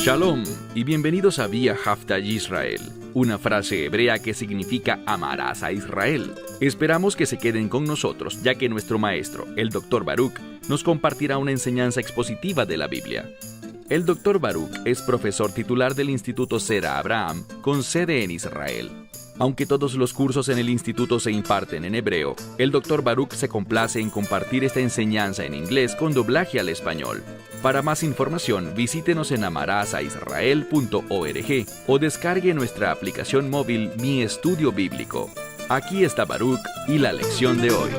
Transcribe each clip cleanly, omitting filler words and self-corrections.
Shalom y bienvenidos a Vía Hafta Yisrael, una frase hebrea que significa amarás a Israel. Esperamos que se queden con nosotros, ya que nuestro maestro, el Dr. Baruch, nos compartirá una enseñanza expositiva de la Biblia. El Dr. Baruch es profesor titular del Instituto Sera Abraham, con sede en Israel. Aunque todos los cursos en el instituto se imparten en hebreo, el Dr. Baruch se complace en compartir esta enseñanza en inglés con doblaje al español. Para más información, visítenos en amarasaisrael.org o descargue nuestra aplicación móvil Mi Estudio Bíblico. Aquí está Baruch y la lección de hoy.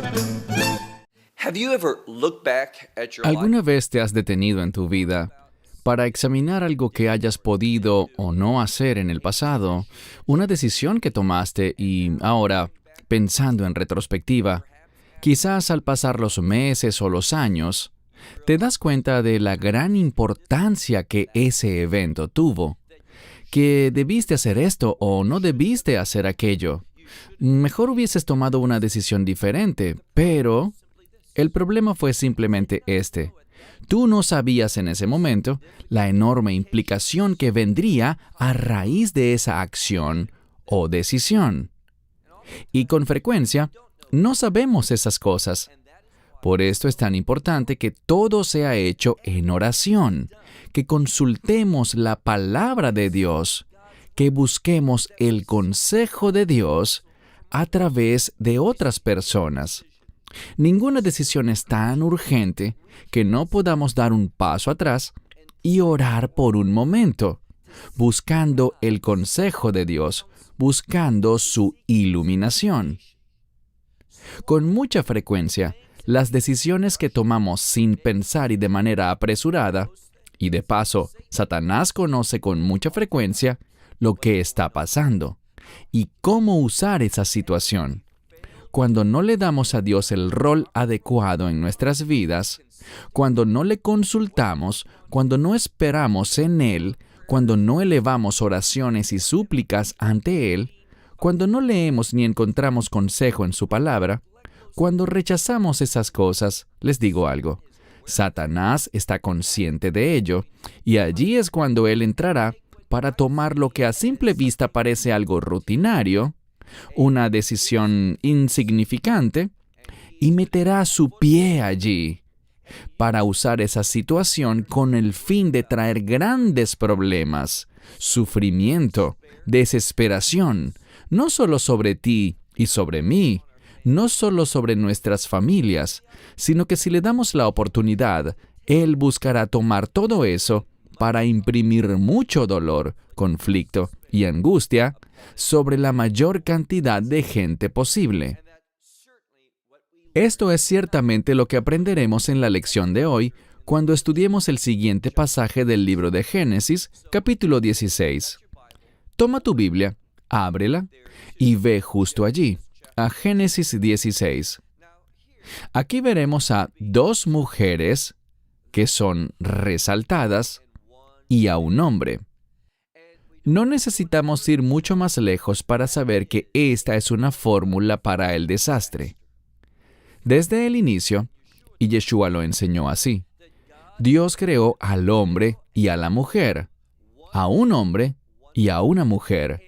¿Alguna vez te has detenido en tu vida para examinar algo que hayas podido o no hacer en el pasado, una decisión que tomaste y ahora, pensando en retrospectiva, quizás al pasar los meses o los años, te das cuenta de la gran importancia que ese evento tuvo, que debiste hacer esto o no debiste hacer aquello? Mejor hubieses tomado una decisión diferente, pero el problema fue simplemente este. Tú no sabías en ese momento la enorme implicación que vendría a raíz de esa acción o decisión. Y con frecuencia, no sabemos esas cosas. Por esto es tan importante que todo sea hecho en oración, que consultemos la palabra de Dios, que busquemos el consejo de Dios a través de otras personas. Ninguna decisión es tan urgente que no podamos dar un paso atrás y orar por un momento, buscando el consejo de Dios, buscando su iluminación. Con mucha frecuencia, las decisiones que tomamos sin pensar y de manera apresurada, y de paso, Satanás conoce con mucha frecuencia lo que está pasando y cómo usar esa situación. Cuando no le damos a Dios el rol adecuado en nuestras vidas, cuando no le consultamos, cuando no esperamos en Él, cuando no elevamos oraciones y súplicas ante Él, cuando no leemos ni encontramos consejo en su palabra, cuando rechazamos esas cosas, les digo algo, Satanás está consciente de ello, y allí es cuando Él entrará para tomar lo que a simple vista parece algo rutinario, una decisión insignificante, y meterá su pie allí para usar esa situación con el fin de traer grandes problemas, sufrimiento, desesperación, no solo sobre ti y sobre mí, no solo sobre nuestras familias, sino que si le damos la oportunidad, Él buscará tomar todo eso para imprimir mucho dolor, conflicto y angustia sobre la mayor cantidad de gente posible. Esto es ciertamente lo que aprenderemos en la lección de hoy cuando estudiemos el siguiente pasaje del libro de Génesis, capítulo 16. Toma tu Biblia, ábrela y ve justo allí, a Génesis 16. Aquí veremos a dos mujeres que son resaltadas y a un hombre. No necesitamos ir mucho más lejos para saber que esta es una fórmula para el desastre. Desde el inicio, y Yeshua lo enseñó así, Dios creó al hombre y a la mujer, a un hombre y a una mujer,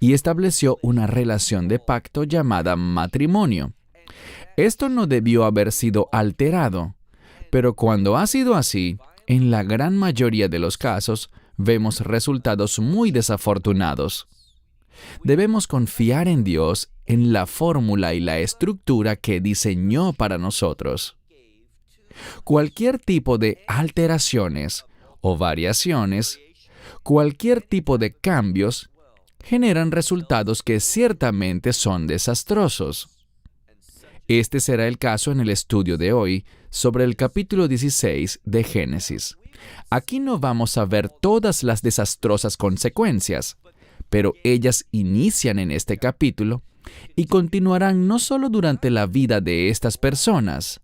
y estableció una relación de pacto llamada matrimonio. Esto no debió haber sido alterado, pero cuando ha sido así, en la gran mayoría de los casos, vemos resultados muy desafortunados. Debemos confiar en Dios, en la fórmula y la estructura que diseñó para nosotros. Cualquier tipo de alteraciones o variaciones, cualquier tipo de cambios, generan resultados que ciertamente son desastrosos. Este será el caso en el estudio de hoy sobre el capítulo 16 de Génesis. Aquí no vamos a ver todas las desastrosas consecuencias, pero ellas inician en este capítulo y continuarán no solo durante la vida de estas personas,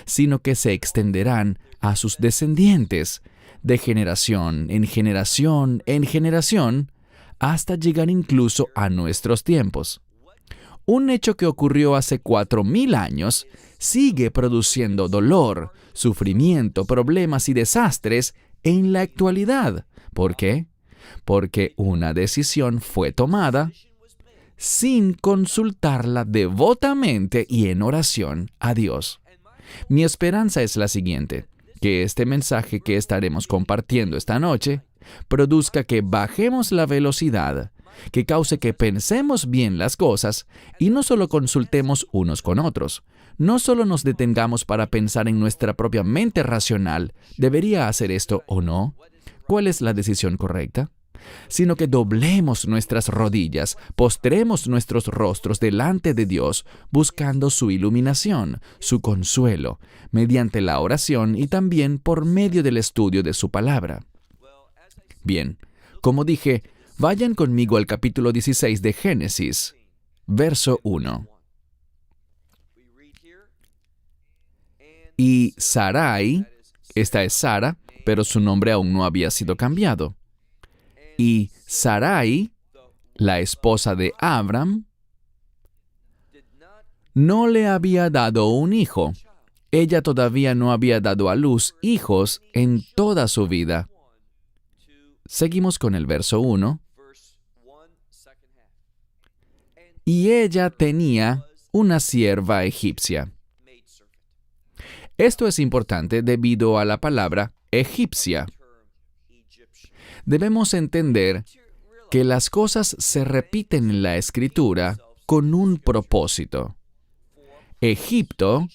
sino que se extenderán a sus descendientes, de generación en generación en generación, hasta llegar incluso a nuestros tiempos. Un hecho que ocurrió hace 4,000 años sigue produciendo dolor, sufrimiento, problemas y desastres en la actualidad, ¿Por qué? Porque una decisión fue tomada sin consultarla devotamente y en oración a Dios. Mi esperanza es la siguiente, que este mensaje que estaremos compartiendo esta noche produzca que bajemos la velocidad, que cause que pensemos bien las cosas y no solo consultemos unos con otros. No solo nos detengamos para pensar en nuestra propia mente racional, ¿debería hacer esto o no? ¿Cuál es la decisión correcta? Sino que doblemos nuestras rodillas, postremos nuestros rostros delante de Dios, buscando su iluminación, su consuelo, mediante la oración y también por medio del estudio de su palabra. Bien, como dije, vayan conmigo al capítulo 16 de Génesis, verso 1. Y Sarai, esta es Sara, pero su nombre aún no había sido cambiado. Y Sarai, la esposa de Abram, no le había dado un hijo. Ella todavía no había dado a luz hijos en toda su vida. Seguimos con el verso 1. Y ella tenía una sierva egipcia. Esto es importante debido a la palabra egipcia. Debemos entender que las cosas se repiten en la Escritura con un propósito. Egipto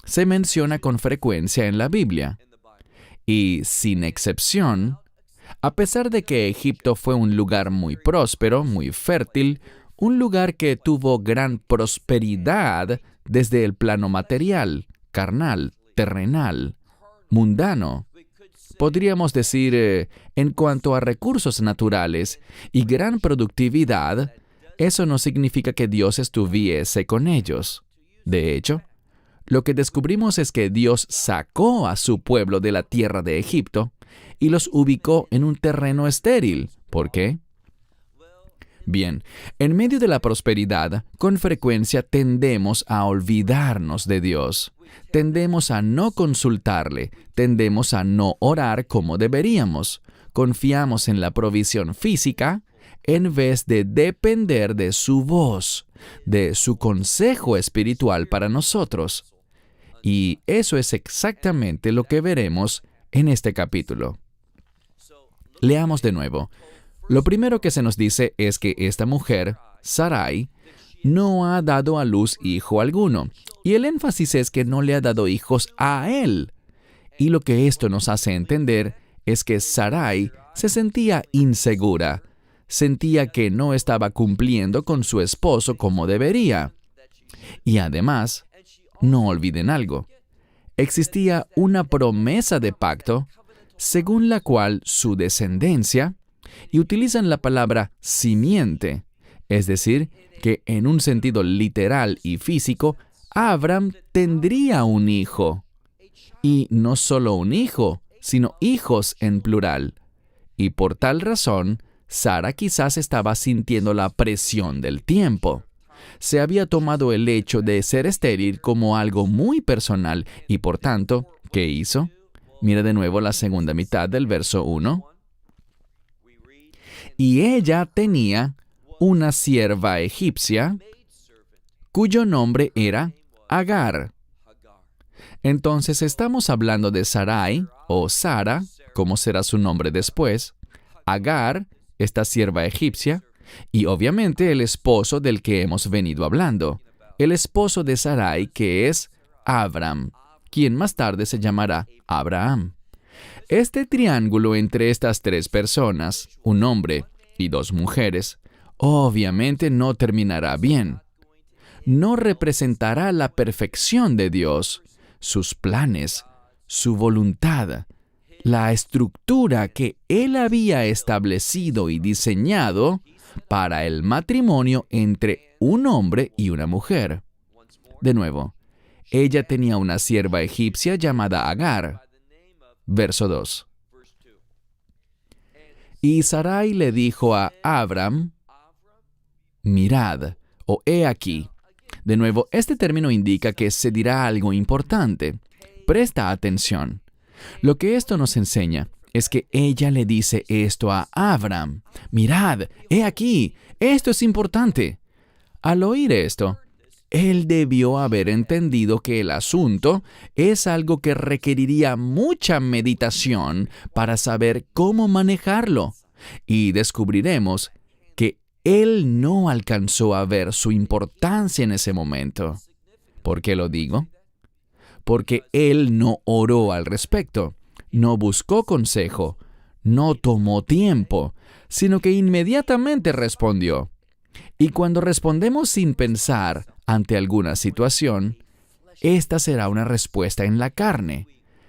se menciona con frecuencia en la Biblia. Y, sin excepción, a pesar de que Egipto fue un lugar muy próspero, muy fértil, un lugar que tuvo gran prosperidad desde el plano material, carnal, terrenal, mundano. Podríamos decir, en cuanto a recursos naturales y gran productividad, eso no significa que Dios estuviese con ellos. De hecho, lo que descubrimos es que Dios sacó a su pueblo de la tierra de Egipto y los ubicó en un terreno estéril. ¿Por qué? Bien, en medio de la prosperidad, con frecuencia tendemos a olvidarnos de Dios. Tendemos a no consultarle, tendemos a no orar como deberíamos. Confiamos en la provisión física en vez de depender de su voz, de su consejo espiritual para nosotros. Y eso es exactamente lo que veremos en este capítulo. Leamos de nuevo. Lo primero que se nos dice es que esta mujer, Sarai, no ha dado a luz hijo alguno. Y el énfasis es que no le ha dado hijos a él. Y lo que esto nos hace entender es que Sarai se sentía insegura. Sentía que no estaba cumpliendo con su esposo como debería. Y además, no olviden algo. Existía una promesa de pacto según la cual su descendencia, y utilizan la palabra simiente, es decir, que en un sentido literal y físico, Abram tendría un hijo. Y no solo un hijo, sino hijos en plural. Y por tal razón, Sara quizás estaba sintiendo la presión del tiempo. Se había tomado el hecho de ser estéril como algo muy personal y por tanto, ¿qué hizo? Mira de nuevo la segunda mitad del verso 1. Y ella tenía una sierva egipcia cuyo nombre era Agar. Entonces estamos hablando de Sarai, o Sara, como será su nombre después, Agar, esta sierva egipcia, y obviamente el esposo del que hemos venido hablando, el esposo de Sarai, que es Abram, quien más tarde se llamará Abraham. Este triángulo entre estas tres personas, un hombre y dos mujeres, obviamente no terminará bien. No representará la perfección de Dios, sus planes, su voluntad, la estructura que Él había establecido y diseñado para el matrimonio entre un hombre y una mujer. De nuevo, ella tenía una sierva egipcia llamada Agar. Verso 2. Y Sarai le dijo a Abram, mirad, o he aquí. De nuevo, este término indica que se dirá algo importante. Presta atención. Lo que esto nos enseña es que ella le dice esto a Abraham. Mirad, he aquí, esto es importante. Al oír esto, él debió haber entendido que el asunto es algo que requeriría mucha meditación para saber cómo manejarlo. Y descubriremos que él no alcanzó a ver su importancia en ese momento. ¿Por qué lo digo? Porque él no oró al respecto, no buscó consejo, no tomó tiempo, sino que inmediatamente respondió. Y cuando respondemos sin pensar ante alguna situación, esta será una respuesta en la carne.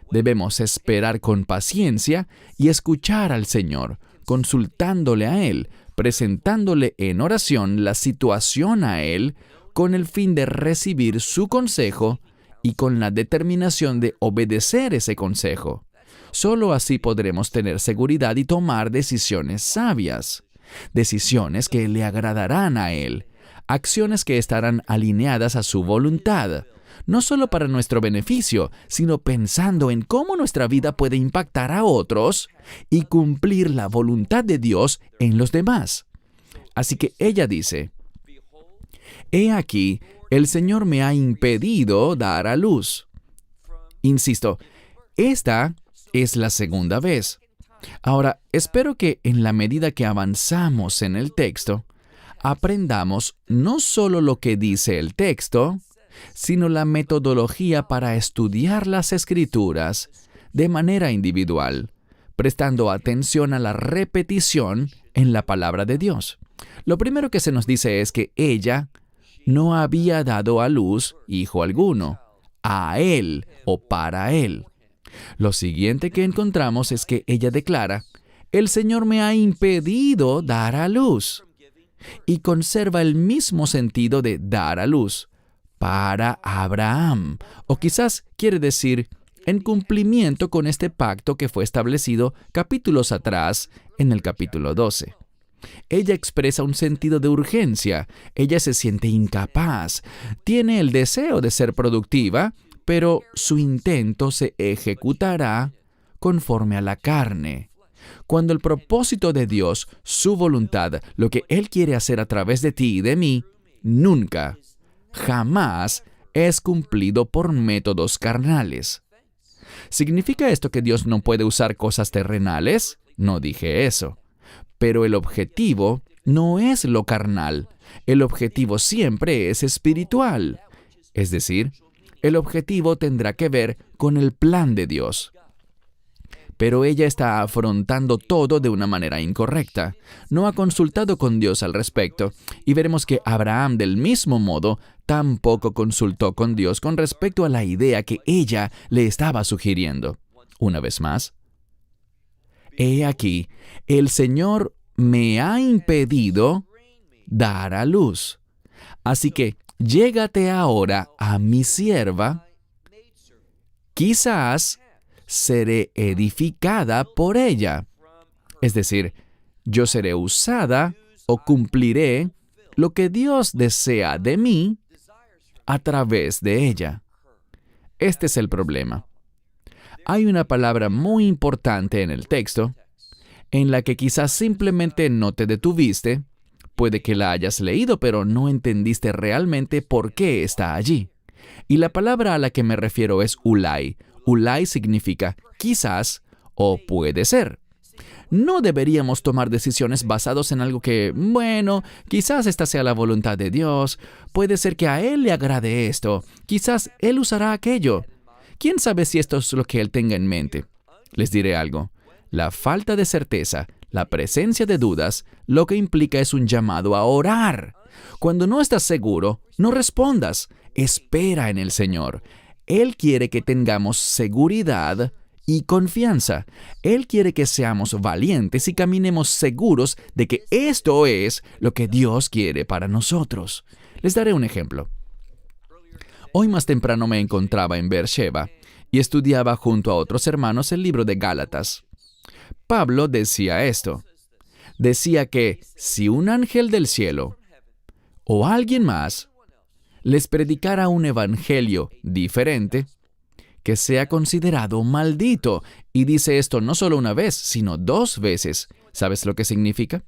Debemos esperar con paciencia y escuchar al Señor, consultándole a Él, presentándole en oración la situación a Él, con el fin de recibir su consejo y con la determinación de obedecer ese consejo. Solo así podremos tener seguridad y tomar decisiones sabias, decisiones que le agradarán a Él, acciones que estarán alineadas a su voluntad, no solo para nuestro beneficio, sino pensando en cómo nuestra vida puede impactar a otros y cumplir la voluntad de Dios en los demás. Así que ella dice, «He aquí, el Señor me ha impedido dar a luz». Insisto, esta es la segunda vez. Ahora, espero que en la medida que avanzamos en el texto, aprendamos no solo lo que dice el texto, sino la metodología para estudiar las Escrituras de manera individual, prestando atención a la repetición en la palabra de Dios. Lo primero que se nos dice es que ella no había dado a luz hijo alguno, a él o para él. Lo siguiente que encontramos es que ella declara, «El Señor me ha impedido dar a luz», y conserva el mismo sentido de dar a luz para Abraham, o quizás quiere decir en cumplimiento con este pacto que fue establecido capítulos atrás en el capítulo 12. Ella expresa un sentido de urgencia, ella se siente incapaz, tiene el deseo de ser productiva, pero su intento se ejecutará conforme a la carne. Cuando el propósito de Dios, su voluntad, lo que Él quiere hacer a través de ti y de mí, nunca, jamás es cumplido por métodos carnales. ¿Significa esto que Dios no puede usar cosas terrenales? No dije eso. Pero el objetivo no es lo carnal. El objetivo siempre es espiritual. Es decir, el objetivo tendrá que ver con el plan de Dios. Pero ella está afrontando todo de una manera incorrecta. No ha consultado con Dios al respecto. Y veremos que Abraham, del mismo modo, tampoco consultó con Dios con respecto a la idea que ella le estaba sugiriendo. Una vez más, «He aquí, el Señor me ha impedido dar a luz. Así que, llégate ahora a mi sierva, quizás seré edificada por ella». Es decir, yo seré usada o cumpliré lo que Dios desea de mí a través de ella. Este es el problema. Hay una palabra muy importante en el texto, en la que quizás simplemente no te detuviste, puede que la hayas leído, pero no entendiste realmente por qué está allí. Y la palabra a la que me refiero es ulai. Ulai significa quizás o puede ser. No deberíamos tomar decisiones basadas en algo que, bueno, quizás esta sea la voluntad de Dios, puede ser que a Él le agrade esto, quizás Él usará aquello. ¿Quién sabe si esto es lo que Él tenga en mente? Les diré algo. La falta de certeza, la presencia de dudas, lo que implica es un llamado a orar. Cuando no estás seguro, no respondas. Espera en el Señor. Él quiere que tengamos seguridad y confianza. Él quiere que seamos valientes y caminemos seguros de que esto es lo que Dios quiere para nosotros. Les daré un ejemplo. Hoy más temprano me encontraba en Beersheba y estudiaba junto a otros hermanos el libro de Gálatas. Pablo decía esto. Decía que si un ángel del cielo o alguien más les predicara un evangelio diferente, que sea considerado maldito. Y dice esto no solo una vez, sino 2 veces. ¿Sabes lo que significa?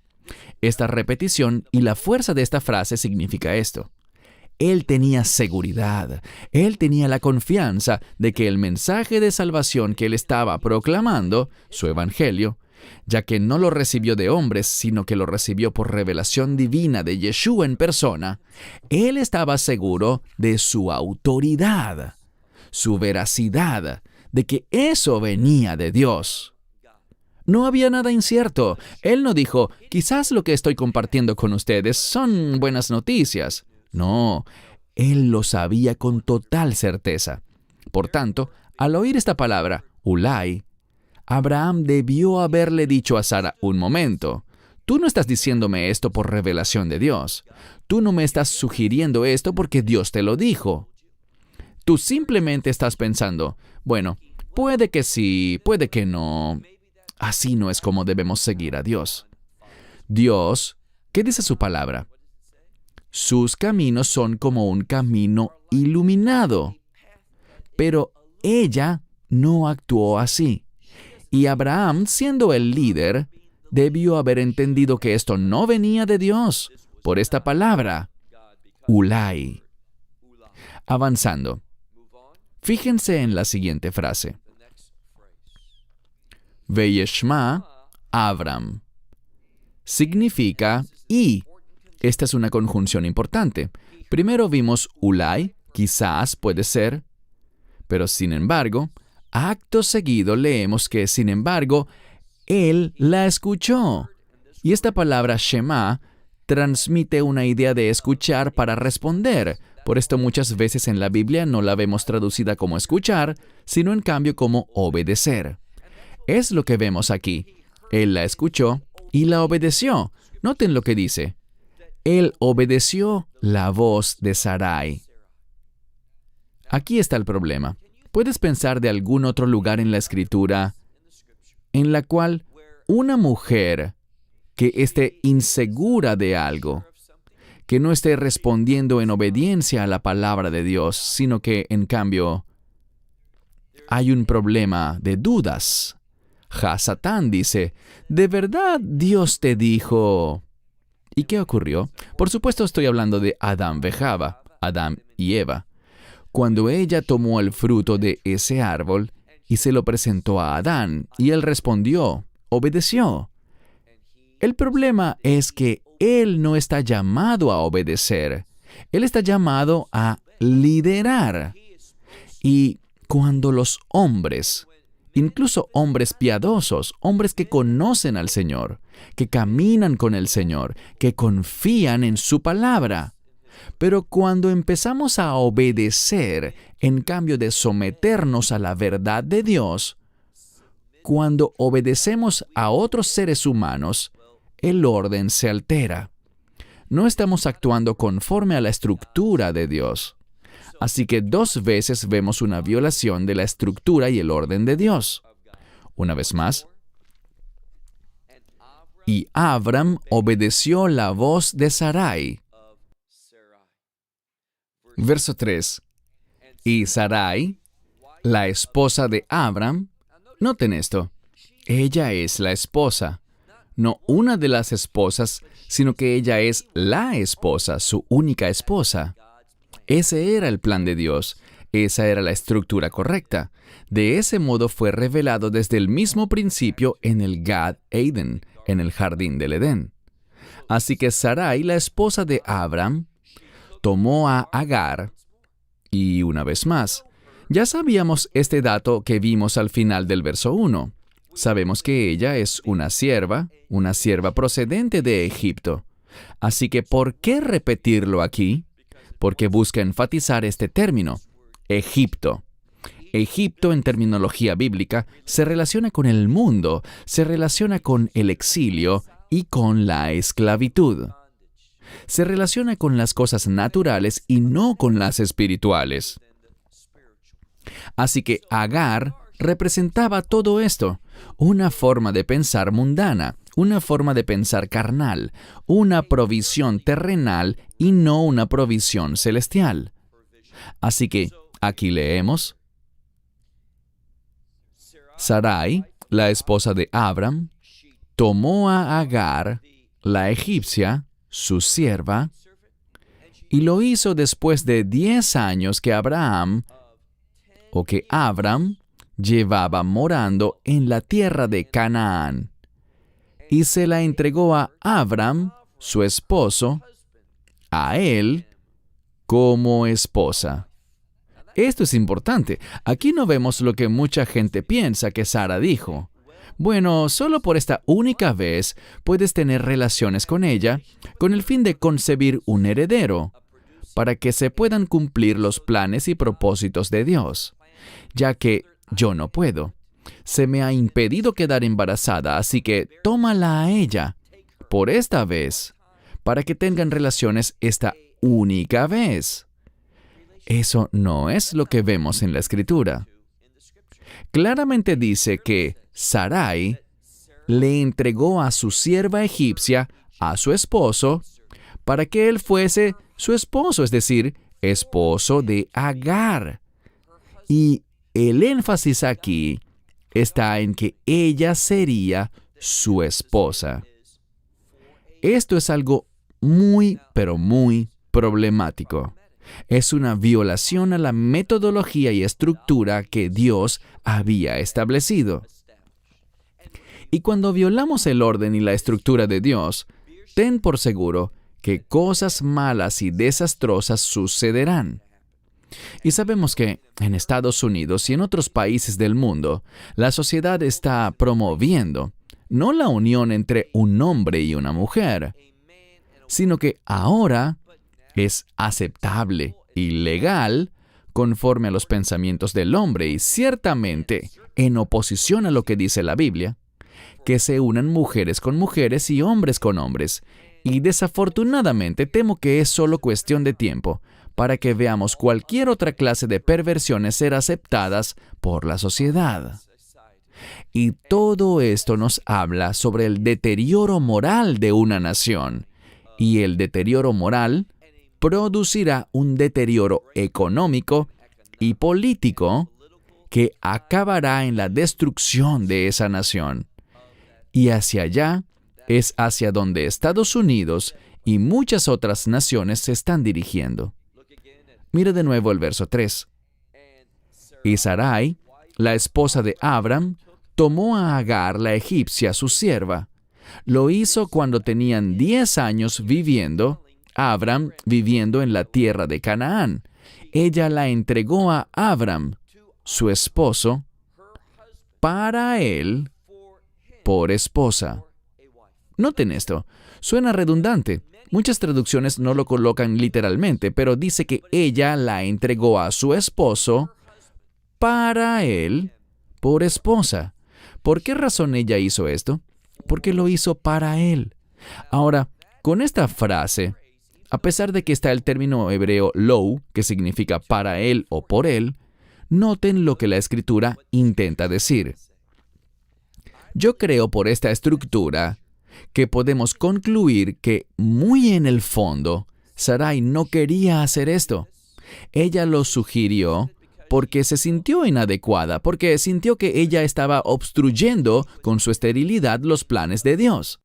Esta repetición y la fuerza de esta frase significa esto. Él tenía seguridad, él tenía la confianza de que el mensaje de salvación que él estaba proclamando, su evangelio, ya que no lo recibió de hombres, sino que lo recibió por revelación divina de Yeshua en persona, él estaba seguro de su autoridad, su veracidad, de que eso venía de Dios. No había nada incierto. Él no dijo, quizás lo que estoy compartiendo con ustedes son buenas noticias. No, él lo sabía con total certeza. Por tanto, al oír esta palabra, Ulai, Abraham debió haberle dicho a Sara, un momento, tú no estás diciéndome esto por revelación de Dios. Tú no me estás sugiriendo esto porque Dios te lo dijo. Tú simplemente estás pensando, bueno, puede que sí, puede que no. Así no es como debemos seguir a Dios. Dios, ¿qué dice su palabra? Sus caminos son como un camino iluminado. Pero ella no actuó así. Y Abraham, siendo el líder, debió haber entendido que esto no venía de Dios por esta palabra, Ulai. Avanzando. Fíjense en la siguiente frase. Veyeshma Abram. Significa y. Esta es una conjunción importante. Primero vimos Ulai, quizás puede ser, pero sin embargo, acto seguido leemos que sin embargo, él la escuchó. Y esta palabra Shema transmite una idea de escuchar para responder. Por esto muchas veces en la Biblia no la vemos traducida como escuchar, sino en cambio como obedecer. Es lo que vemos aquí. Él la escuchó y la obedeció. Noten lo que dice. Él obedeció la voz de Sarai. Aquí está el problema. ¿Puedes pensar de algún otro lugar en la Escritura en la cual una mujer que esté insegura de algo, que no esté respondiendo en obediencia a la palabra de Dios, sino que, en cambio, hay un problema de dudas? Hasatán dice, ¿de verdad Dios te dijo? ¿Y qué ocurrió? Por supuesto estoy hablando de Adán y Java, Adán y Eva. Cuando ella tomó el fruto de ese árbol y se lo presentó a Adán, y él respondió, obedeció. El problema es que él no está llamado a obedecer. Él está llamado a liderar. Y cuando los hombres, incluso hombres piadosos, hombres que conocen al Señor, que caminan con el Señor, que confían en su palabra, pero cuando empezamos a obedecer, en cambio de someternos a la verdad de Dios, cuando obedecemos a otros seres humanos, el orden se altera. No estamos actuando conforme a la estructura de Dios. Así que 2 veces vemos una violación de la estructura y el orden de Dios. Una vez más. Y Abram obedeció la voz de Sarai. Verso 3. Y Sarai, la esposa de Abram, noten esto, ella es la esposa, no una de las esposas, sino que ella es la esposa, su única esposa. Ese era el plan de Dios, esa era la estructura correcta. De ese modo fue revelado desde el mismo principio en el Gad Eden, en el jardín del Edén. Así que Sarai, la esposa de Abram, tomó a Agar, y una vez más, ya sabíamos este dato que vimos al final del verso 1. Sabemos que ella es una sierva procedente de Egipto. Así que, ¿por qué repetirlo aquí? Porque busca enfatizar este término, Egipto. Egipto, en terminología bíblica, se relaciona con el mundo, se relaciona con el exilio y con la esclavitud. Se relaciona con las cosas naturales y no con las espirituales. Así que Agar representaba todo esto, una forma de pensar mundana, una forma de pensar carnal, una provisión terrenal y no una provisión celestial. Así que aquí leemos, Sarai, la esposa de Abram, tomó a Agar, la egipcia, su sierva, y lo hizo después de 10 años que Abram llevaba morando en la tierra de Canaán, y se la entregó a Abram, su esposo, a él como esposa. Esto es importante. Aquí no vemos lo que mucha gente piensa que Sara dijo. Bueno, solo por esta única vez puedes tener relaciones con ella con el fin de concebir un heredero, para que se puedan cumplir los planes y propósitos de Dios, ya que yo no puedo. Se me ha impedido quedar embarazada, así que tómala a ella, por esta vez, para que tengan relaciones esta única vez. Eso no es lo que vemos en la Escritura. Claramente dice que Sarai le entregó a su sierva egipcia a su esposo para que él fuese su esposo, es decir, esposo de Agar. Y el énfasis aquí está en que ella sería su esposa. Esto es algo muy, pero muy problemático. Es una violación a la metodología y estructura que Dios había establecido. Y cuando violamos el orden y la estructura de Dios, ten por seguro que cosas malas y desastrosas sucederán. Y sabemos que en Estados Unidos y en otros países del mundo, la sociedad está promoviendo no la unión entre un hombre y una mujer, sino que ahora es aceptable y legal conforme a los pensamientos del hombre y ciertamente en oposición a lo que dice la Biblia, que se unan mujeres con mujeres y hombres con hombres. Y desafortunadamente temo que es solo cuestión de tiempo para que veamos cualquier otra clase de perversiones ser aceptadas por la sociedad. Y todo esto nos habla sobre el deterioro moral de una nación. Y el deterioro moral producirá un deterioro económico y político que acabará en la destrucción de esa nación. Y hacia allá es hacia donde Estados Unidos y muchas otras naciones se están dirigiendo. Mira de nuevo el verso 3. Y Sarai, la esposa de Abram, tomó a Agar, la egipcia, su sierva. Lo hizo cuando tenían 10 años Abram viviendo en la tierra de Canaán. Ella la entregó a Abram, su esposo, para él por esposa. Noten esto, suena redundante. Muchas traducciones no lo colocan literalmente, pero dice que ella la entregó a su esposo para él por esposa. ¿Por qué razón ella hizo esto? Porque lo hizo para él. Ahora, con esta frase, a pesar de que está el término hebreo lo, que significa para él o por él, noten lo que la Escritura intenta decir. Yo creo por esta estructura que podemos concluir que muy en el fondo, Sarai no quería hacer esto. Ella lo sugirió porque se sintió inadecuada, porque sintió que ella estaba obstruyendo con su esterilidad los planes de Dios.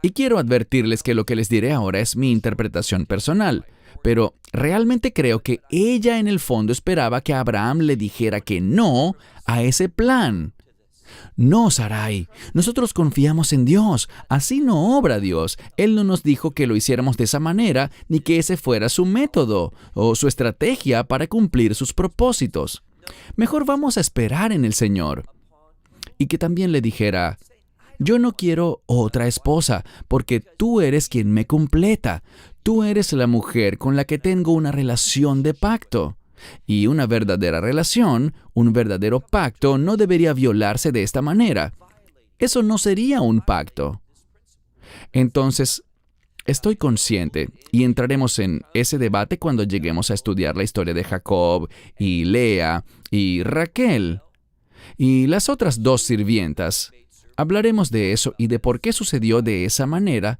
Y quiero advertirles que lo que les diré ahora es mi interpretación personal, pero realmente creo que ella en el fondo esperaba que Abraham le dijera que no a ese plan. No, Sarai, nosotros confiamos en Dios. Así no obra Dios. Él no nos dijo que lo hiciéramos de esa manera, ni que ese fuera su método o su estrategia para cumplir sus propósitos. Mejor vamos a esperar en el Señor. Y que también le dijera, yo no quiero otra esposa, porque tú eres quien me completa. Tú eres la mujer con la que tengo una relación de pacto. Y una verdadera relación, un verdadero pacto, no debería violarse de esta manera. Eso no sería un pacto. Entonces, estoy consciente, y entraremos en ese debate cuando lleguemos a estudiar la historia de Jacob, y Lea, y Raquel, y las otras 2 sirvientas. Hablaremos de eso y de por qué sucedió de esa manera,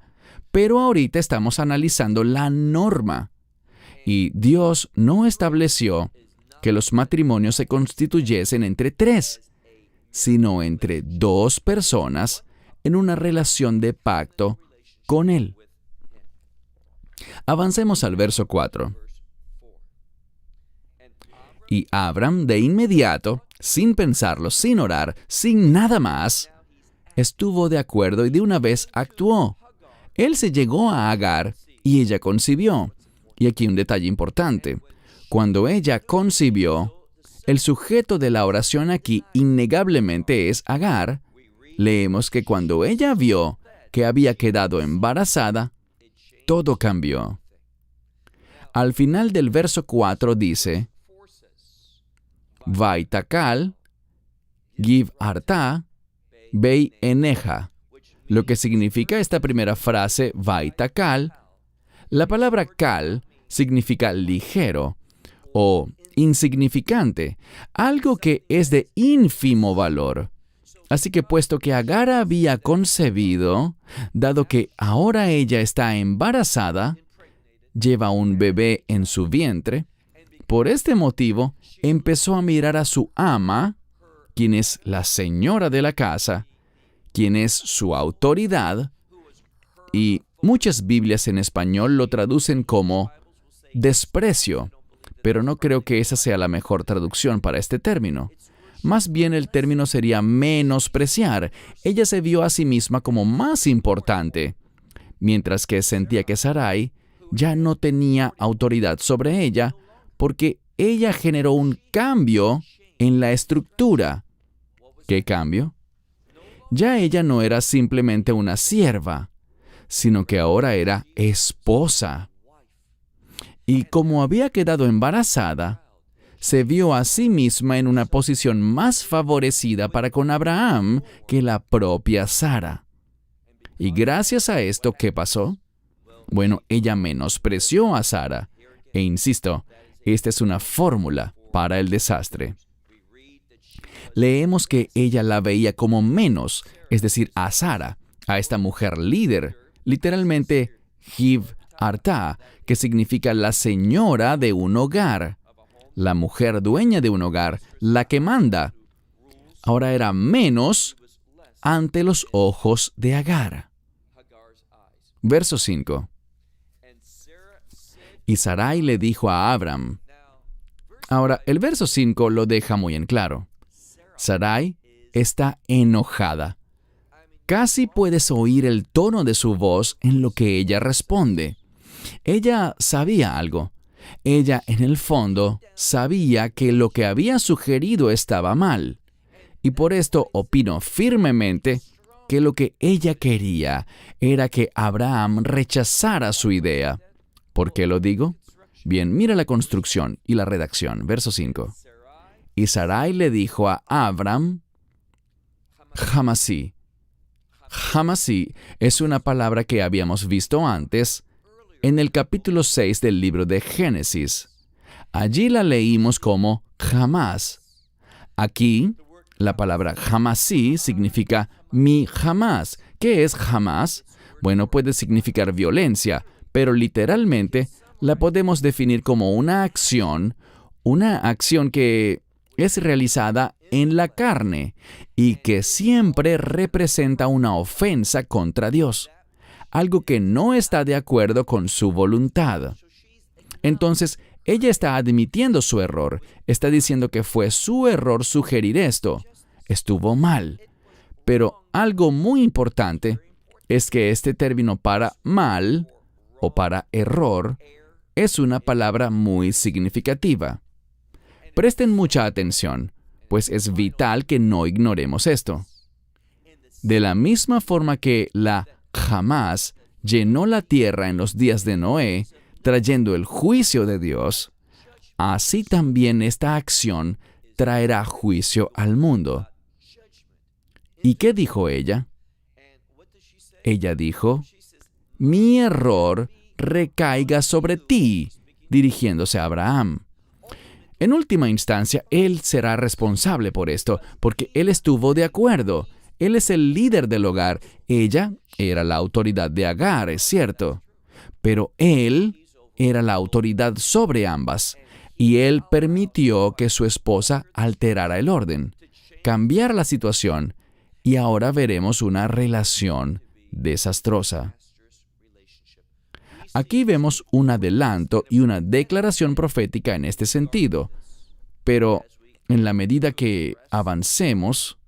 pero ahorita estamos analizando la norma. Y Dios no estableció que los matrimonios se constituyesen entre 3, sino entre dos personas en una relación de pacto con Él. Avancemos al verso 4. Y Abram, de inmediato, sin pensarlo, sin orar, sin nada más, estuvo de acuerdo y de una vez actuó. Él se llegó a Agar y ella concibió. Y aquí un detalle importante. Cuando ella concibió, el sujeto de la oración aquí innegablemente es Agar. Leemos que cuando ella vio que había quedado embarazada, todo cambió. Al final del verso 4 dice, Vaitakal, Giv Arta, Bei Eneja. Lo que significa esta primera frase, Vaitakal. La palabra kal significa ligero o insignificante, algo que es de ínfimo valor. Así que puesto que Agar había concebido, dado que ahora ella está embarazada, lleva un bebé en su vientre, por este motivo empezó a mirar a su ama, quien es la señora de la casa, quien es su autoridad, y muchas Biblias en español lo traducen como desprecio, pero no creo que esa sea la mejor traducción para este término. Más bien el término sería menospreciar. Ella se vio a sí misma como más importante, mientras que sentía que Sarai ya no tenía autoridad sobre ella, porque ella generó un cambio en la estructura. ¿Qué cambio? Ya ella no era simplemente una sierva, sino que ahora era esposa. Y como había quedado embarazada, se vio a sí misma en una posición más favorecida para con Abraham que la propia Sara. Y gracias a esto, ¿qué pasó? Bueno, ella menospreció a Sara. E insisto, esta es una fórmula para el desastre. Leemos que ella la veía como menos, es decir, a Sara, a esta mujer líder, literalmente Giv Arta, que significa la señora de un hogar, la mujer dueña de un hogar, la que manda. Ahora era menos ante los ojos de Agar. Verso 5. Y Sarai le dijo a Abram. Ahora, el verso 5 lo deja muy en claro. Sarai está enojada. Casi puedes oír el tono de su voz en lo que ella responde. Ella sabía algo. Ella, en el fondo, sabía que lo que había sugerido estaba mal. Y por esto opino firmemente que lo que ella quería era que Abraham rechazara su idea. ¿Por qué lo digo? Bien, mira la construcción y la redacción. Verso 5. Y Sarai le dijo a Abram, Jamasí. Jamasí es una palabra que habíamos visto antes en el capítulo 6 del libro de Génesis. Allí la leímos como jamás. Aquí, la palabra jamasí significa mi jamás. ¿Qué es jamás? Bueno, puede significar violencia, pero literalmente la podemos definir como una acción que es realizada en la carne y que siempre representa una ofensa contra Dios, algo que no está de acuerdo con su voluntad. Entonces, ella está admitiendo su error, está diciendo que fue su error sugerir esto, estuvo mal. Pero algo muy importante es que este término para mal o para error es una palabra muy significativa. Presten mucha atención, pues es vital que no ignoremos esto. De la misma forma que la jamás llenó la tierra en los días de Noé, trayendo el juicio de Dios, así también esta acción traerá juicio al mundo. ¿Y qué dijo ella? Ella dijo, mi error recaiga sobre ti, dirigiéndose a Abraham. En última instancia, él será responsable por esto, porque él estuvo de acuerdo. Él es el líder del hogar. Ella era la autoridad de Agar, es cierto. Pero él era la autoridad sobre ambas, y él permitió que su esposa alterara el orden, cambiar la situación y ahora veremos una relación desastrosa. Aquí vemos un adelanto y una declaración profética en este sentido, pero en la medida que avancemos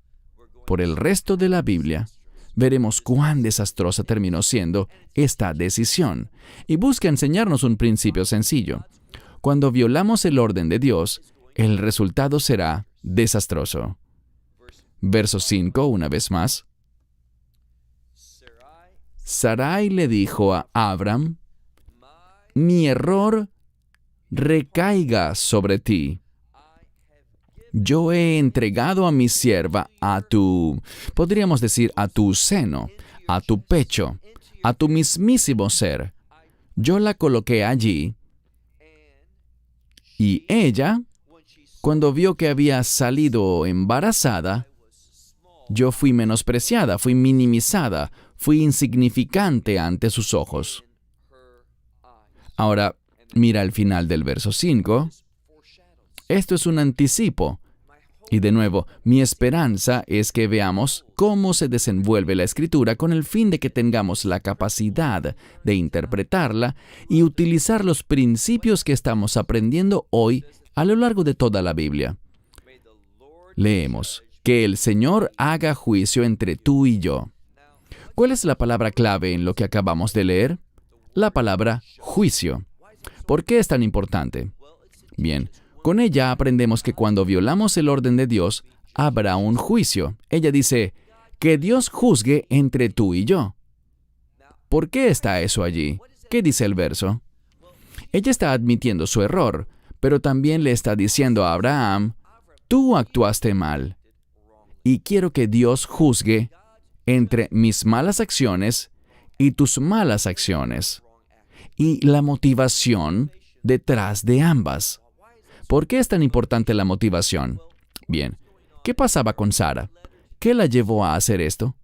por el resto de la Biblia, veremos cuán desastrosa terminó siendo esta decisión. Y busca enseñarnos un principio sencillo. Cuando violamos el orden de Dios, el resultado será desastroso. Verso 5, una vez más. Sarai le dijo a Abram, mi error recaiga sobre ti. Yo he entregado a mi sierva podríamos decir, a tu seno, a tu pecho, a tu mismísimo ser. Yo la coloqué allí y ella, cuando vio que había salido embarazada, yo fui menospreciada, fui minimizada, fui insignificante ante sus ojos. Ahora, mira el final del verso 5. Esto es un anticipo. Y de nuevo, mi esperanza es que veamos cómo se desenvuelve la Escritura con el fin de que tengamos la capacidad de interpretarla y utilizar los principios que estamos aprendiendo hoy a lo largo de toda la Biblia. Leemos, que el Señor haga juicio entre tú y yo. ¿Cuál es la palabra clave en lo que acabamos de leer? La palabra juicio. ¿Por qué es tan importante? Bien, con ella aprendemos que cuando violamos el orden de Dios, habrá un juicio. Ella dice, que Dios juzgue entre tú y yo. ¿Por qué está eso allí? ¿Qué dice el verso? Ella está admitiendo su error, pero también le está diciendo a Abraham, tú actuaste mal, y quiero que Dios juzgue entre mis malas acciones y tus malas acciones, y la motivación detrás de ambas. ¿Por qué es tan importante la motivación? Bien, ¿qué pasaba con Sara? ¿Qué la llevó a hacer esto?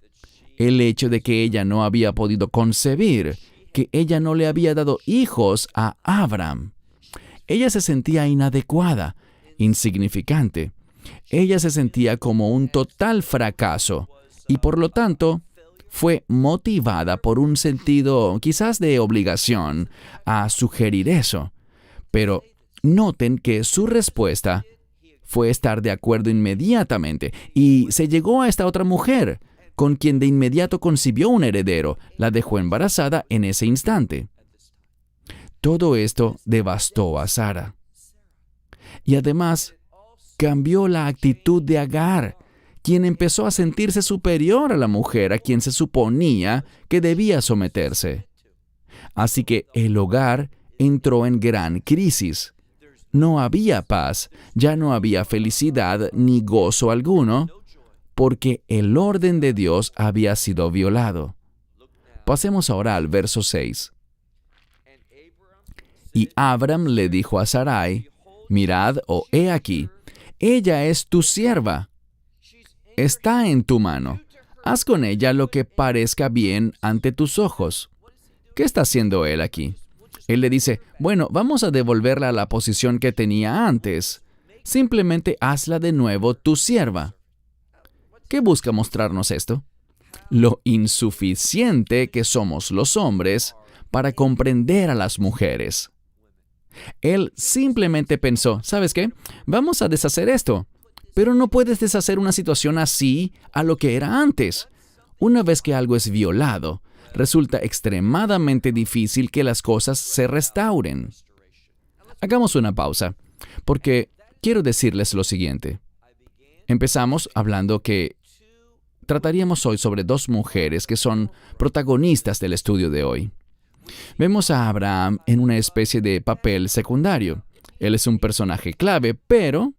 El hecho de que ella no había podido concebir, que ella no le había dado hijos a Abram. Ella se sentía inadecuada, insignificante. Ella se sentía como un total fracaso y por lo tanto fue motivada por un sentido quizás de obligación a sugerir eso. Pero noten que su respuesta fue estar de acuerdo inmediatamente y se llegó a esta otra mujer, con quien de inmediato concibió un heredero, la dejó embarazada en ese instante. Todo esto devastó a Sara. Y además, cambió la actitud de Agar, quien empezó a sentirse superior a la mujer a quien se suponía que debía someterse. Así que el hogar entró en gran crisis. No había paz, ya no había felicidad ni gozo alguno, porque el orden de Dios había sido violado. Pasemos ahora al verso 6. Y Abram le dijo a Sarai, mirad, he aquí, ella es tu sierva, está en tu mano, haz con ella lo que parezca bien ante tus ojos. ¿Qué está haciendo él aquí? Él le dice, bueno, vamos a devolverla a la posición que tenía antes. Simplemente hazla de nuevo tu sierva. ¿Qué busca mostrarnos esto? Lo insuficiente que somos los hombres para comprender a las mujeres. Él simplemente pensó, ¿sabes qué? Vamos a deshacer esto. Pero no puedes deshacer una situación así a lo que era antes. Una vez que algo es violado, resulta extremadamente difícil que las cosas se restauren. Hagamos una pausa, porque quiero decirles lo siguiente. Empezamos hablando que trataríamos hoy sobre dos mujeres que son protagonistas del estudio de hoy. Vemos a Abraham en una especie de papel secundario. Él es un personaje clave, pero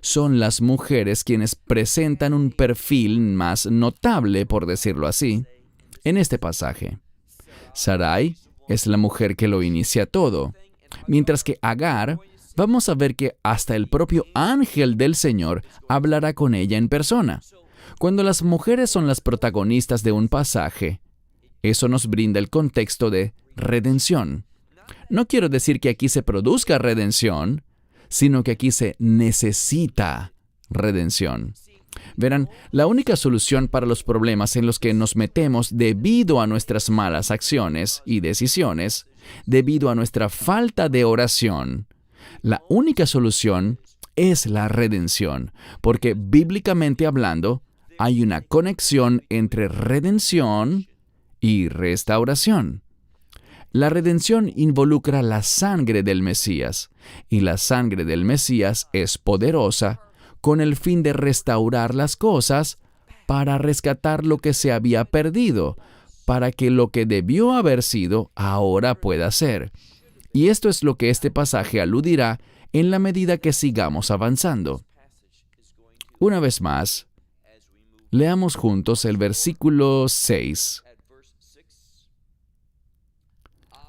son las mujeres quienes presentan un perfil más notable, por decirlo así, en este pasaje. Sarai es la mujer que lo inicia todo, mientras que Agar, vamos a ver que hasta el propio ángel del Señor hablará con ella en persona. Cuando las mujeres son las protagonistas de un pasaje, eso nos brinda el contexto de redención. No quiero decir que aquí se produzca redención, sino que aquí se necesita redención. Verán, la única solución para los problemas en los que nos metemos debido a nuestras malas acciones y decisiones, debido a nuestra falta de oración, la única solución es la redención, porque bíblicamente hablando, hay una conexión entre redención y restauración. La redención involucra la sangre del Mesías, y la sangre del Mesías es poderosa con el fin de restaurar las cosas para rescatar lo que se había perdido, para que lo que debió haber sido ahora pueda ser. Y esto es lo que este pasaje aludirá en la medida que sigamos avanzando. Una vez más, leamos juntos el versículo 6.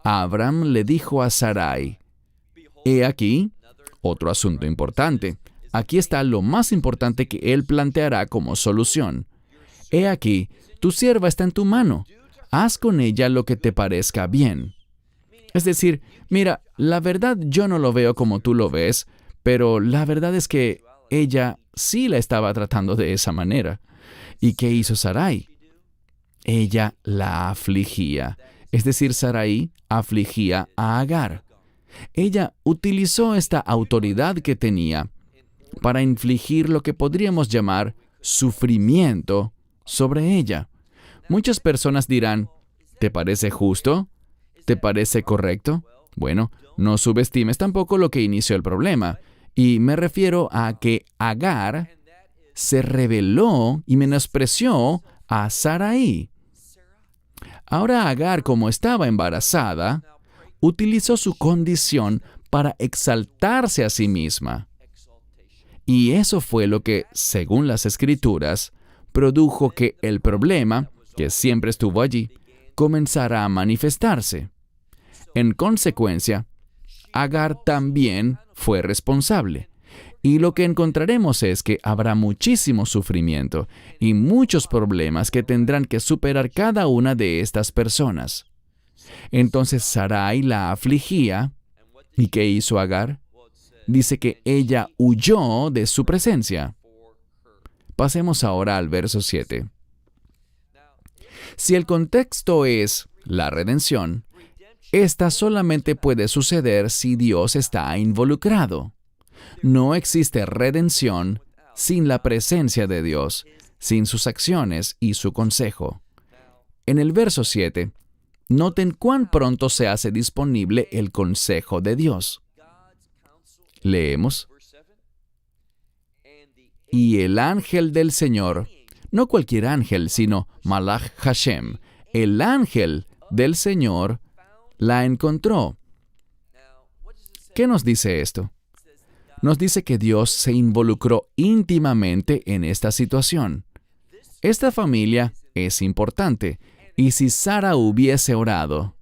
Abraham le dijo a Sarai, «He aquí, otro asunto importante. Aquí está lo más importante que él planteará como solución. He aquí, tu sierva está en tu mano. Haz con ella lo que te parezca bien». Es decir, mira, la verdad yo no lo veo como tú lo ves, pero la verdad es que ella sí la estaba tratando de esa manera. ¿Y qué hizo Sarai? Ella la afligía. Es decir, Sarai afligía a Agar. Ella utilizó esta autoridad que tenía para infligir lo que podríamos llamar sufrimiento sobre ella. Muchas personas dirán, ¿te parece justo? ¿Te parece correcto? Bueno, no subestimes tampoco lo que inició el problema. Y me refiero a que Agar se rebeló y menospreció a Sarai. Ahora Agar, como estaba embarazada, utilizó su condición para exaltarse a sí misma. Y eso fue lo que, según las Escrituras, produjo que el problema, que siempre estuvo allí, comenzara a manifestarse. En consecuencia, Agar también fue responsable. Y lo que encontraremos es que habrá muchísimo sufrimiento y muchos problemas que tendrán que superar cada una de estas personas. Entonces Sarai la afligía. ¿Y qué hizo Agar? Dice que ella huyó de su presencia. Pasemos ahora al verso 7. Si el contexto es la redención, esta solamente puede suceder si Dios está involucrado. No existe redención sin la presencia de Dios, sin sus acciones y su consejo. En el verso 7, noten cuán pronto se hace disponible el consejo de Dios. Leemos. Y el ángel del Señor, no cualquier ángel, sino Malach Hashem, el ángel del Señor, la encontró. ¿Qué nos dice esto? Nos dice que Dios se involucró íntimamente en esta situación. Esta familia es importante, y si Sara hubiese orado,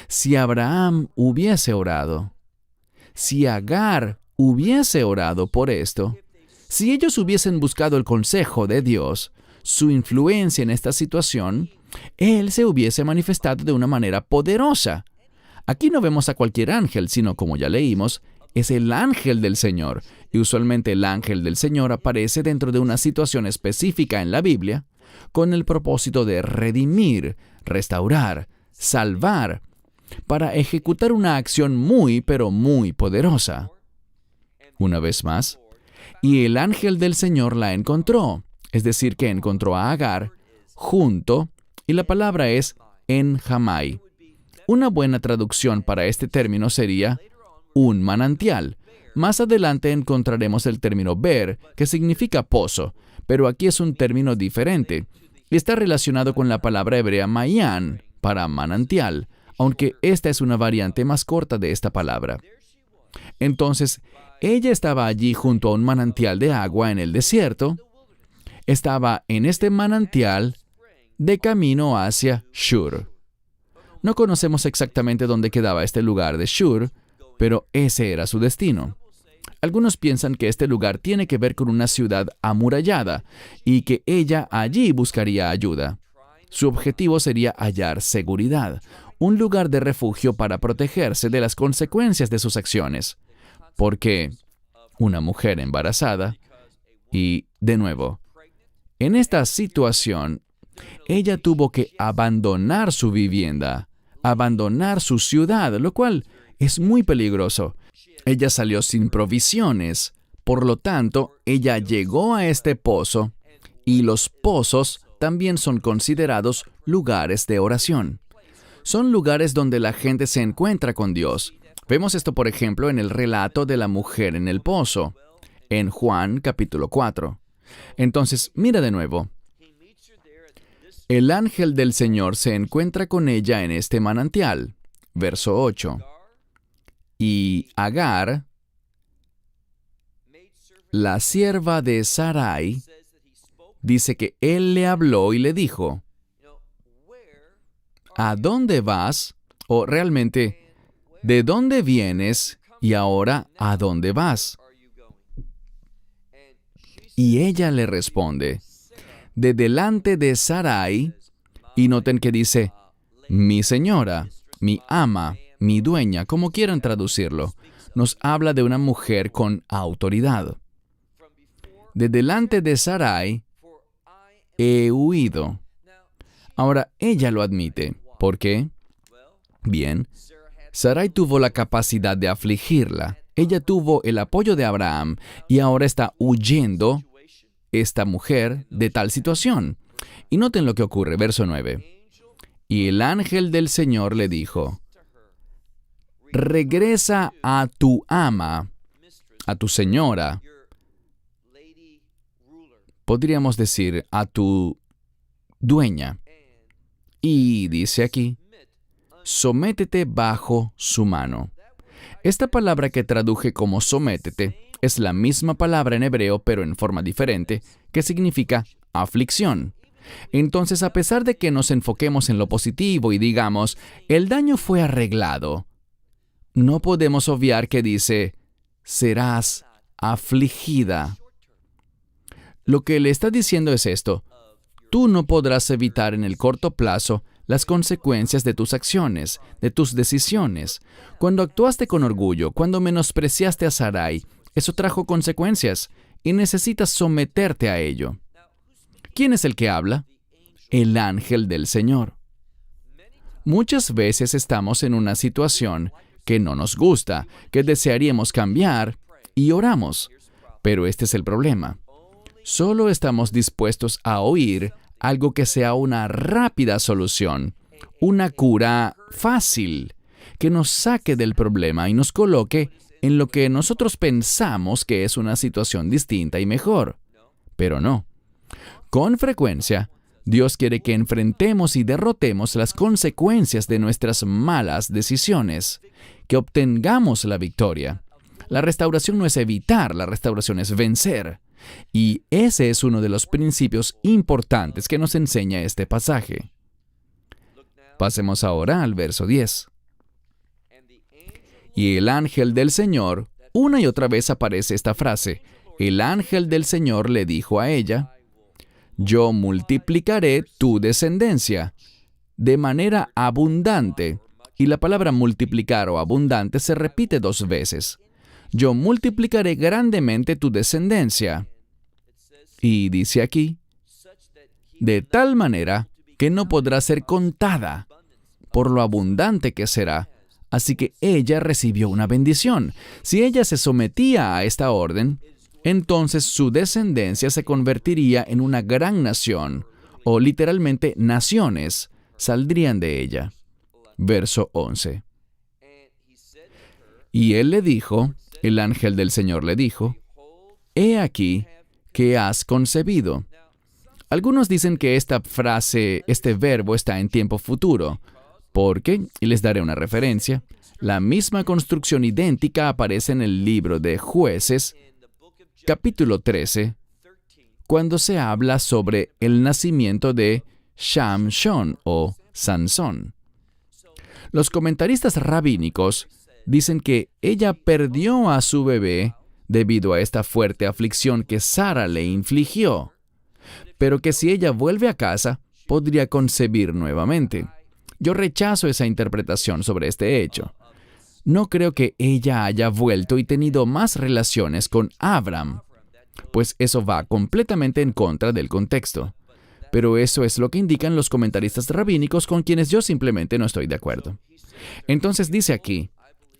si Abraham hubiese orado, si Agar hubiese orado por esto, si ellos hubiesen buscado el consejo de Dios, su influencia en esta situación, Él se hubiese manifestado de una manera poderosa. Aquí no vemos a cualquier ángel, sino, como ya leímos, es el ángel del Señor, y usualmente el ángel del Señor aparece dentro de una situación específica en la Biblia, con el propósito de redimir, restaurar, salvar, para ejecutar una acción muy, pero muy poderosa. Una vez más, y el ángel del Señor la encontró, es decir, que encontró a Agar junto, y la palabra es en Jamai. Una buena traducción para este término sería un manantial. Más adelante encontraremos el término ber, que significa pozo, pero aquí es un término diferente. Está relacionado con la palabra hebrea mayan, para manantial, aunque esta es una variante más corta de esta palabra. Entonces, ella estaba allí junto a un manantial de agua en el desierto. Estaba en este manantial de camino hacia Shur. No conocemos exactamente dónde quedaba este lugar de Shur, pero ese era su destino. Algunos piensan que este lugar tiene que ver con una ciudad amurallada y que ella allí buscaría ayuda. Su objetivo sería hallar seguridad, un lugar de refugio para protegerse de las consecuencias de sus acciones. Porque una mujer embarazada, y de nuevo, En esta situación, ella tuvo que abandonar su vivienda, abandonar su ciudad, lo cual es muy peligroso. Ella salió sin provisiones. Por lo tanto, ella llegó a este pozo, y los pozos también son considerados lugares de oración. Son lugares donde la gente se encuentra con Dios. Vemos esto, por ejemplo, en el relato de la mujer en el pozo, en Juan capítulo 4. Entonces, mira de nuevo. El ángel del Señor se encuentra con ella en este manantial. Verso 8. Y Agar, la sierva de Sarai, dice que él le habló y le dijo, ¿a dónde vas? O realmente, ¿de dónde vienes? Y ahora, ¿a dónde vas? Y ella le responde, de delante de Sarai, y noten que dice, mi señora, mi ama, mi dueña, como quieran traducirlo, nos habla de una mujer con autoridad. De delante de Sarai he huido. Ahora, ella lo admite. ¿Por qué? Bien, Sarai tuvo la capacidad de afligirla. Ella tuvo el apoyo de Abraham y ahora está huyendo esta mujer de tal situación. Y noten lo que ocurre, verso 9. Y el ángel del Señor le dijo, regresa a tu ama, a tu señora. Podríamos decir a tu dueña. Y dice aquí, sométete bajo su mano. Esta palabra que traduje como sométete es la misma palabra en hebreo, pero en forma diferente, que significa aflicción. Entonces, a pesar de que nos enfoquemos en lo positivo y digamos, el daño fue arreglado, no podemos obviar que dice, serás afligida. Lo que le está diciendo es esto, tú no podrás evitar en el corto plazo las consecuencias de tus acciones, de tus decisiones. Cuando actuaste con orgullo, cuando menospreciaste a Sarai, eso trajo consecuencias y necesitas someterte a ello. ¿Quién es el que habla? El ángel del Señor. Muchas veces estamos en una situación que no nos gusta, que desearíamos cambiar y oramos. Pero este es el problema. Solo estamos dispuestos a oír algo que sea una rápida solución, una cura fácil, que nos saque del problema y nos coloque en lo que nosotros pensamos que es una situación distinta y mejor. Pero no. Con frecuencia, Dios quiere que enfrentemos y derrotemos las consecuencias de nuestras malas decisiones, que obtengamos la victoria. La restauración no es evitar, la restauración es vencer. Y ese es uno de los principios importantes que nos enseña este pasaje. Pasemos ahora al verso 10. Y el ángel del Señor, una y otra vez aparece esta frase, el ángel del Señor le dijo a ella, yo multiplicaré tu descendencia de manera abundante. Y la palabra multiplicar o abundante se repite 2 veces. Yo multiplicaré grandemente tu descendencia. Y dice aquí, de tal manera que no podrá ser contada por lo abundante que será. Así que ella recibió una bendición. Si ella se sometía a esta orden, entonces su descendencia se convertiría en una gran nación, o literalmente naciones saldrían de ella. Verso 11. Y él le dijo, el ángel del Señor le dijo, he aquí que has concebido. Algunos dicen que esta frase, este verbo está en tiempo futuro, porque, y les daré una referencia, la misma construcción idéntica aparece en el libro de Jueces, capítulo 13, cuando se habla sobre el nacimiento de Shamshón o Sansón. Los comentaristas rabínicos dicen que ella perdió a su bebé debido a esta fuerte aflicción que Sara le infligió, pero que si ella vuelve a casa, podría concebir nuevamente. Yo rechazo esa interpretación sobre este hecho. No creo que ella haya vuelto y tenido más relaciones con Abram. pues eso va completamente en contra del contexto. Pero eso es lo que indican los comentaristas rabínicos con quienes yo simplemente no estoy de acuerdo. Entonces dice aquí,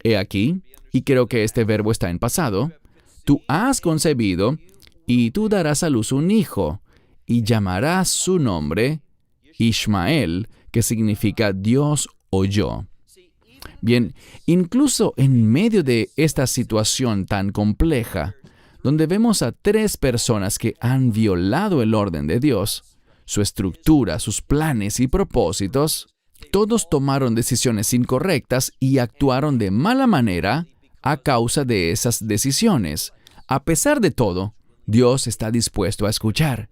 he aquí, y creo que este verbo está en pasado, tú has concebido y tú darás a luz un hijo, y llamarás su nombre Ishmael, que significa Dios o yo. Bien, incluso en medio de esta situación tan compleja, donde vemos a 3 personas que han violado el orden de Dios, su estructura, sus planes y propósitos, todos tomaron decisiones incorrectas y actuaron de mala manera a causa de esas decisiones. A pesar de todo, Dios está dispuesto a escuchar.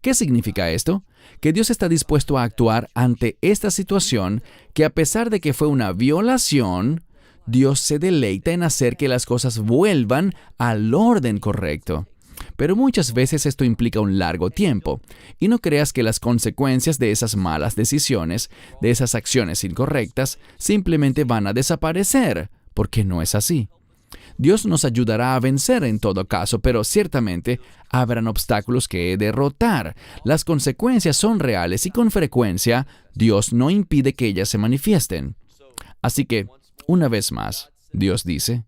¿Qué significa esto? Que Dios está dispuesto a actuar ante esta situación que, a pesar de que fue una violación, Dios se deleita en hacer que las cosas vuelvan al orden correcto. Pero muchas veces esto implica un largo tiempo, y no creas que las consecuencias de esas malas decisiones, de esas acciones incorrectas, simplemente van a desaparecer, porque no es así. Dios nos ayudará a vencer en todo caso, pero ciertamente habrán obstáculos que derrotar. Las consecuencias son reales y con frecuencia Dios no impide que ellas se manifiesten. Así que, una vez más, Dios dice,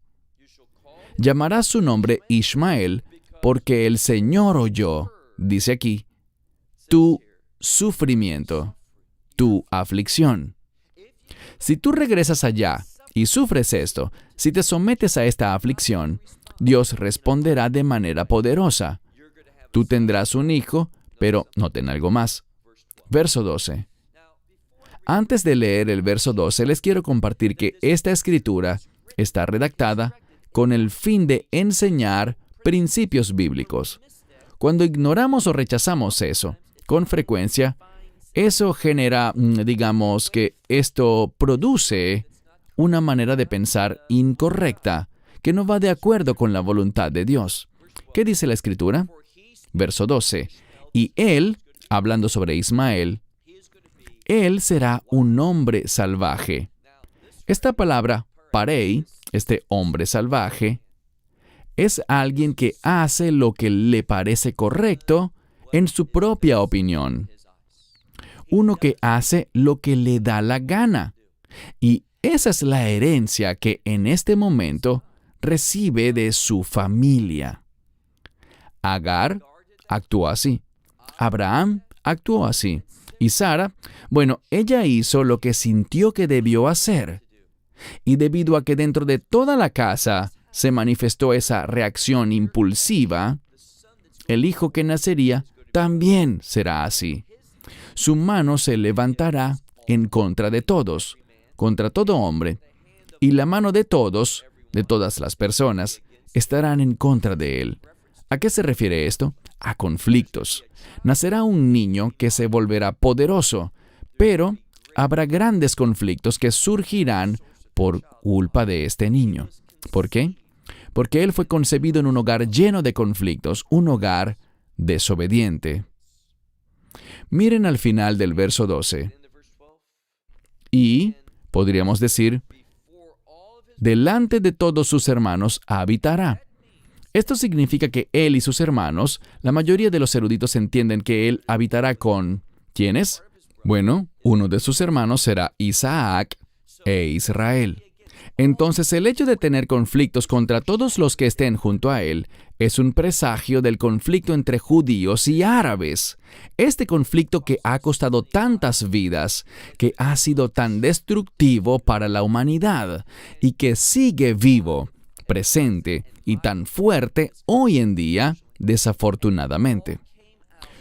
llamarás su nombre Ishmael, porque el Señor oyó, dice aquí, tu sufrimiento, tu aflicción. Si tú regresas allá y sufres esto, si te sometes a esta aflicción, Dios responderá de manera poderosa. Tú tendrás un hijo, pero noten algo más. Verso 12. Antes de leer el verso 12, les quiero compartir que esta escritura está redactada con el fin de enseñar principios bíblicos. Cuando ignoramos o rechazamos eso, con frecuencia, eso genera, digamos que esto produce una manera de pensar incorrecta, que no va de acuerdo con la voluntad de Dios. ¿Qué dice la Escritura? Verso 12. Y él, hablando sobre Ismael, él será un hombre salvaje. Esta palabra, parei, este hombre salvaje, es alguien que hace lo que le parece correcto en su propia opinión. Uno que hace lo que le da la gana. Y esa es la herencia que en este momento recibe de su familia. Agar actuó así. Abraham actuó así. Y Sara, bueno, ella hizo lo que sintió que debió hacer. Y debido a que dentro de toda la casa se manifestó esa reacción impulsiva, el hijo que nacería también será así. Su mano se levantará en contra de todos, contra todo hombre, y la mano de todos, de todas las personas, estarán en contra de él. ¿A qué se refiere esto? A conflictos. Nacerá un niño que se volverá poderoso, pero habrá grandes conflictos que surgirán por culpa de este niño. ¿Por qué? Porque él fue concebido en un hogar lleno de conflictos, un hogar desobediente. Miren al final del verso 12. Y, podríamos decir, delante de todos sus hermanos habitará. Esto significa que él y sus hermanos, la mayoría de los eruditos entienden que él habitará con, ¿quiénes? Bueno, uno de sus hermanos será Isaac e Israel. Entonces, el hecho de tener conflictos contra todos los que estén junto a él es un presagio del conflicto entre judíos y árabes. Este conflicto que ha costado tantas vidas, que ha sido tan destructivo para la humanidad y que sigue vivo, presente y tan fuerte hoy en día, desafortunadamente.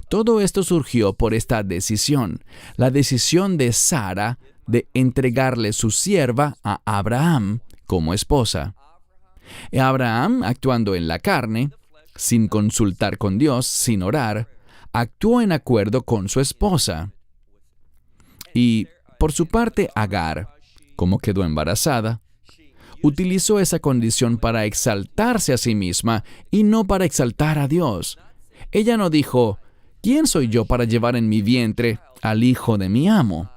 Todo esto surgió por esta decisión, la decisión de Sara de entregarle su sierva a Abraham como esposa. Abraham, actuando en la carne, sin consultar con Dios, sin orar, actuó en acuerdo con su esposa. Y, por su parte, Agar, como quedó embarazada, utilizó esa condición para exaltarse a sí misma y no para exaltar a Dios. Ella no dijo, ¿quién soy yo para llevar en mi vientre al hijo de mi amo?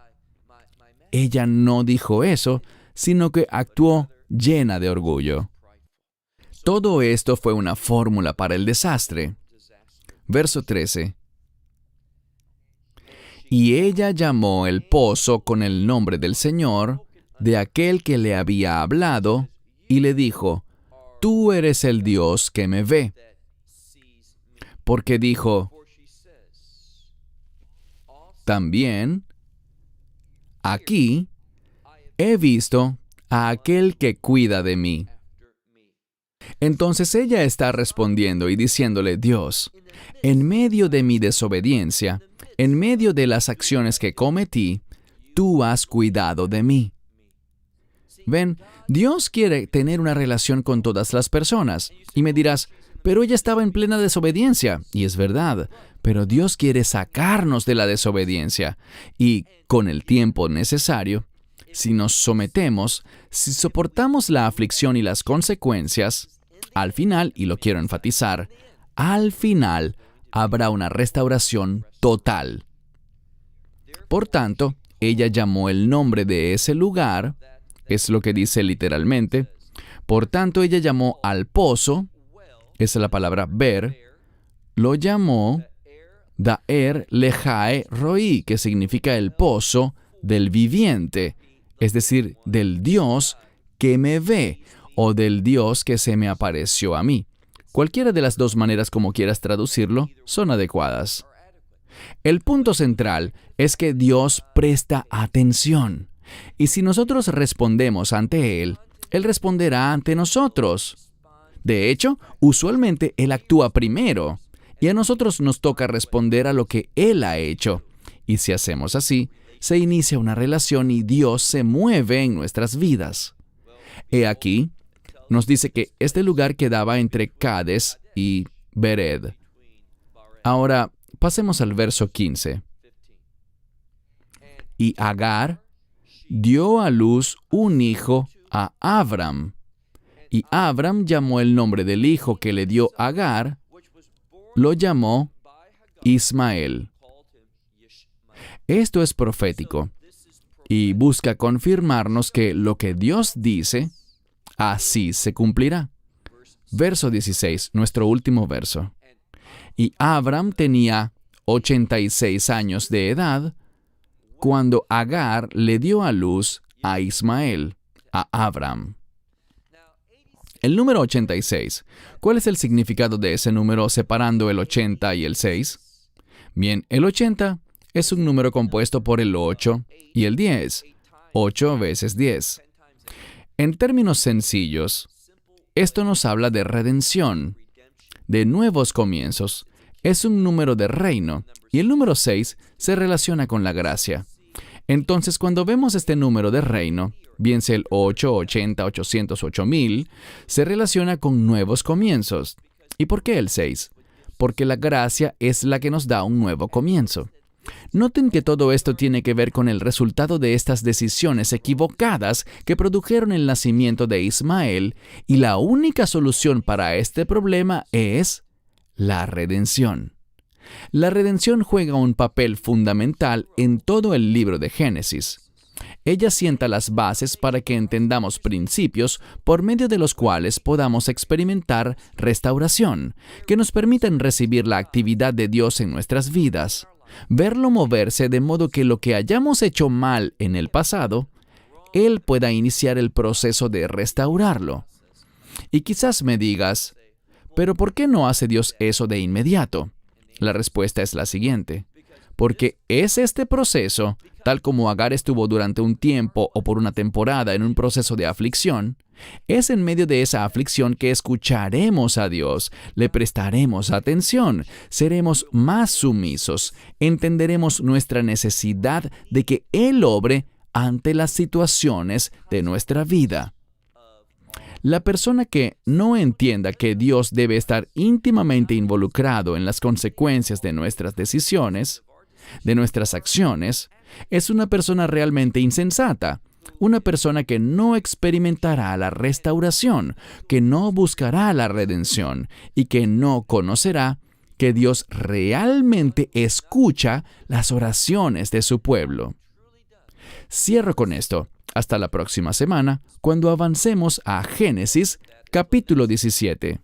Ella no dijo eso, sino que actuó llena de orgullo. Todo esto fue una fórmula para el desastre. Verso 13. Y ella llamó el pozo con el nombre del Señor, de aquel que le había hablado, y le dijo, Tú eres el Dios que me ve. Porque dijo, también, aquí he visto a aquel que cuida de mí. Entonces ella está respondiendo y diciéndole, Dios, en medio de mi desobediencia, en medio de las acciones que cometí, tú has cuidado de mí. Ven, Dios quiere tener una relación con todas las personas. Y me dirás, pero ella estaba en plena desobediencia. Y es verdad, pero Dios quiere sacarnos de la desobediencia. Y con el tiempo necesario, si nos sometemos, si soportamos la aflicción y las consecuencias, al final, y lo quiero enfatizar, al final habrá una restauración total. Por tanto, ella llamó el nombre de ese lugar, es lo que dice literalmente. Por tanto, ella llamó al pozo, esa es la palabra ver, lo llamó Daer Lejae Roi, que significa el pozo del viviente, es decir, del Dios que me ve, o del Dios que se me apareció a mí. Cualquiera de las dos maneras como quieras traducirlo son adecuadas. El punto central es que Dios presta atención. Y si nosotros respondemos ante Él, Él responderá ante nosotros. De hecho, usualmente Él actúa primero, y a nosotros nos toca responder a lo que Él ha hecho. Y si hacemos así, se inicia una relación y Dios se mueve en nuestras vidas. He aquí, nos dice que este lugar quedaba entre Cades y Bered. Ahora, pasemos al verso 15. Y Agar dio a luz un hijo a Abram. Y Abram llamó el nombre del hijo que le dio Agar, lo llamó Ismael. Esto es profético y busca confirmarnos que lo que Dios dice, así se cumplirá. Verso 16, nuestro último verso. Y Abram tenía 86 años de edad cuando Agar le dio a luz a Ismael, a Abram. El número 86, ¿cuál es el significado de ese número separando el 80 y el 6? Bien, el 80 es un número compuesto por el 8 y el 10, 8 veces 10. En términos sencillos, esto nos habla de redención, de nuevos comienzos. Es un número de reino, y el número 6 se relaciona con la gracia. Entonces, cuando vemos este número de reino, bien sea el 8, 80, 800, 8000, se relaciona con nuevos comienzos. ¿Y por qué el 6? Porque la gracia es la que nos da un nuevo comienzo. Noten que todo esto tiene que ver con el resultado de estas decisiones equivocadas que produjeron el nacimiento de Ismael, y la única solución para este problema es la redención. La redención juega un papel fundamental en todo el libro de Génesis. Ella sienta las bases para que entendamos principios por medio de los cuales podamos experimentar restauración, que nos permitan recibir la actividad de Dios en nuestras vidas, verlo moverse de modo que lo que hayamos hecho mal en el pasado, Él pueda iniciar el proceso de restaurarlo. Y quizás me digas, ¿pero por qué no hace Dios eso de inmediato? La respuesta es la siguiente. Porque es este proceso, tal como Agar estuvo durante un tiempo o por una temporada en un proceso de aflicción, es en medio de esa aflicción que escucharemos a Dios, le prestaremos atención, seremos más sumisos, entenderemos nuestra necesidad de que Él obre ante las situaciones de nuestra vida. La persona que no entienda que Dios debe estar íntimamente involucrado en las consecuencias de nuestras decisiones, de nuestras acciones, es una persona realmente insensata, una persona que no experimentará la restauración, que no buscará la redención y que no conocerá que Dios realmente escucha las oraciones de su pueblo. Cierro con esto. Hasta la próxima semana, cuando avancemos a Génesis Capítulo 17.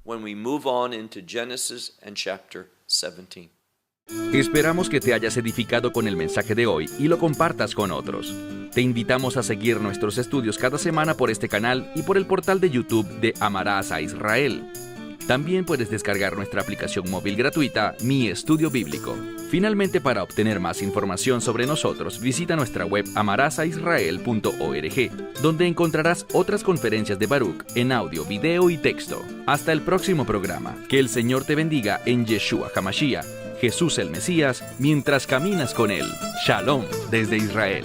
Esperamos que te hayas edificado con el mensaje de hoy y lo compartas con otros. Te invitamos a seguir nuestros estudios cada semana por este canal y por el portal de YouTube de Amarás a Israel. También puedes descargar nuestra aplicación móvil gratuita, Mi Estudio Bíblico. Finalmente, para obtener más información sobre nosotros, visita nuestra web amarasaisrael.org, donde encontrarás otras conferencias de Baruch en audio, video y texto. Hasta el próximo programa. Que el Señor te bendiga en Yeshua HaMashiach, Jesús el Mesías, mientras caminas con Él. Shalom desde Israel.